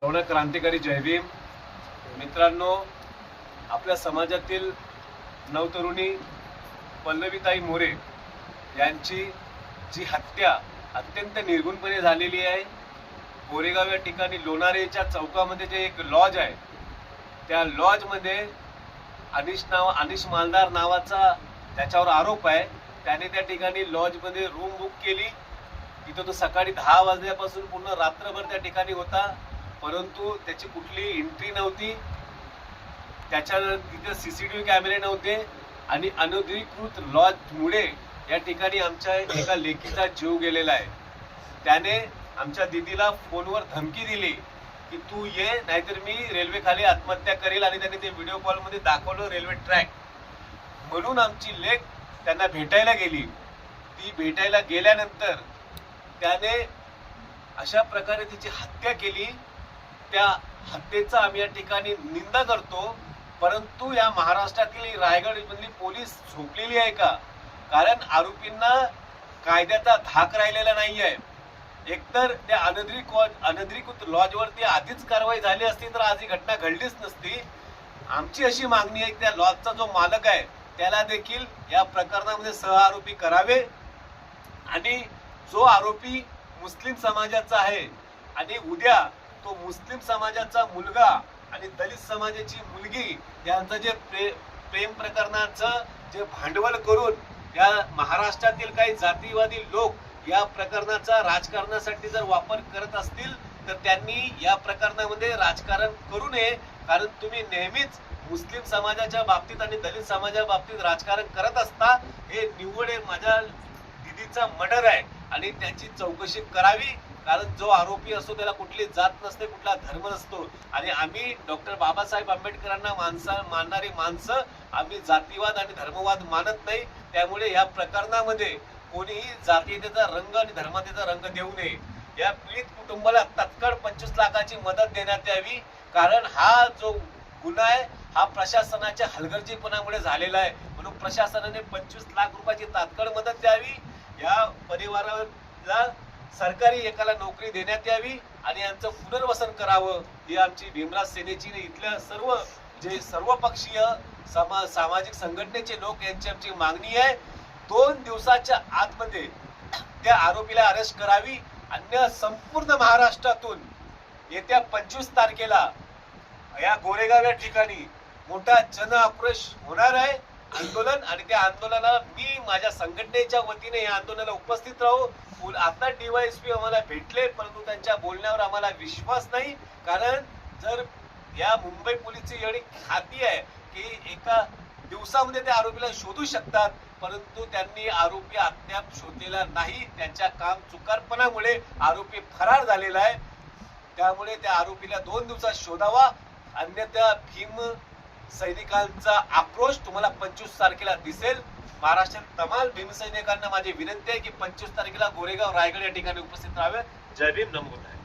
रौनक क्रांतिकारी जय भीम. मित्रांनो, आपल्या समाजातील नवतरुणी पल्लवीताई मोरे यांची जी हत्या अत्यंत निर्गुणपणे झालेली आहे. गोरेगाव या ठिकाणी लोणारेच्या चौकामध्ये जे एक लॉज आहे, त्या लॉजमध्ये अनिश मालदार नावाचा त्याच्यावर आरोप आहे. त्याने त्या ठिकाणी लॉजमध्ये रूम बुक केली. तिथं तो सकाळी 10 वाजल्यापासून पूर्ण रात्रभर त्या ठिकाणी होता, परंतु त्याची कुठली एंट्री नव्हती. त्याच्या तिथे सीसीटीव्ही कॅमेरे नव्हते आणि अनधिकृत लॉजमुळे या ठिकाणी आमच्या एका लेकीचा जीव गेलेला आहे. त्याने आमच्या दीदीला फोनवर धमकी दिली की तू ये, नाहीतर मी रेल्वे खाली आत्महत्या करेल. आणि त्याने ते व्हिडिओ कॉलमध्ये दाखवलं रेल्वे ट्रॅक. म्हणून आमची लेक त्यांना भेटायला गेली. ती भेटायला गेल्यानंतर त्याने अशा प्रकारे तिची हत्या केली. त्या हत्येचा आम्ही या ठिकाणी निंदा करतो, परंतु या महाराष्ट्रातील रायगडमधली पोलीस झोपलेली आहे का? कारण आरोपींना कायद्याचा धाक राहिलेला नाही आहे. एकतर त्या अनधिकृत लॉजवरती आधीच कारवाई झाली असती तर आज ही घटना घडलीच नसती. आमची अशी मागणी आहे की त्या लॉजचा जो मालक आहे त्याला देखील या प्रकरणामध्ये सहआरोपी करावे. आणि जो आरोपी मुस्लिम समाजाचा आहे आणि उद्या तो मुस्लिम समाजाचा मुलगा आणि दलित समाजाची मुलगी यांचं जे प्रेम प्रकरणाचं जे भांडवल करून या महाराष्ट्रातील काही जातीवादी लोक या प्रकरणाचा राजकारणासाठी जर वापर करत असतील तर त्यांनी या प्रकरणामध्ये राजकारण करू नये. कारण तुम्ही नेहमीच मुस्लिम समाजाच्या बाबतीत आणि दलित समाजाच्या बाबतीत राजकारण करत असता. हे निव्वळ माझ्या दीदीचा मर्डर आहे आणि त्याची चौकशी करावी. कारण जो आरोपी असतो त्याला कुठली जात नसते, कुठला धर्म नसतो. आणि आम्ही डॉक्टर बाबासाहेब आंबेडकरांना मानणारी माणसं, आम्ही जातीवाद आणि धर्मवाद मानत नाही. त्यामुळे या प्रकरणामध्ये कोणीही जातीयतेचा रंग आणि धर्मातेचा रंग देऊ नये. या पीडित कुटुंबाला तात्काळ 25 लाखाची मदत देण्यात यावी. कारण हा जो गुन्हा आहे हा प्रशासनाच्या हलगर्जीपणामुळे झालेला आहे. म्हणून प्रशासनाने 25 लाख रुपयाची तात्काळ मदत द्यावी. या परिवाराला सरकारी एकाला नोकरी देण्यात यावी आणि यांचं पुनर्वसन करावं. ही आमची भीमराज सेनेची इथल्या सर्वपक्षीय सामाजिक संघटनेचे लोक यांची आमची मागणी आहे. 2 दिवसाच्या आतमध्ये त्या आरोपीला अरेस्ट करावी. अन्य संपूर्ण महाराष्ट्रातून येत्या 25 तारखेला या गोरेगाव या ठिकाणी मोठा जन आक्रोश होणार आहे, आंदोलन. आणि त्या आंदोलनाला मी माझ्या संघटनेच्या वतीने या आंदोलनाला उपस्थित राहू. आता DYSP आम्हाला भेटले, परंतु त्यांच्या बोलण्यावर आम्हाला विश्वास नाही. कारण जर या मुंबई पोलीसची एवढी खाती आहे की एका दिवसामध्ये त्या आरोपीला शोधू शकतात, परंतु त्यांनी आरोपी अद्याप शोधलेला नाही. त्यांच्या काम चुकारपणामुळे आरोपी फरार झालेला आहे. त्यामुळे त्या आरोपीला 2 दिवसात शोधावा. अन्यथा भीम सैनिकांचा आक्रोश तुम्हाला 25 तारखेला दिसेल. महाराष्ट्रात तमाम भीमसैनिकांना माझी विनंती आहे की 25 तारखेला गोरेगाव रायगड या ठिकाणी उपस्थित राहावे. जय भीम, नमो बुद्धाय.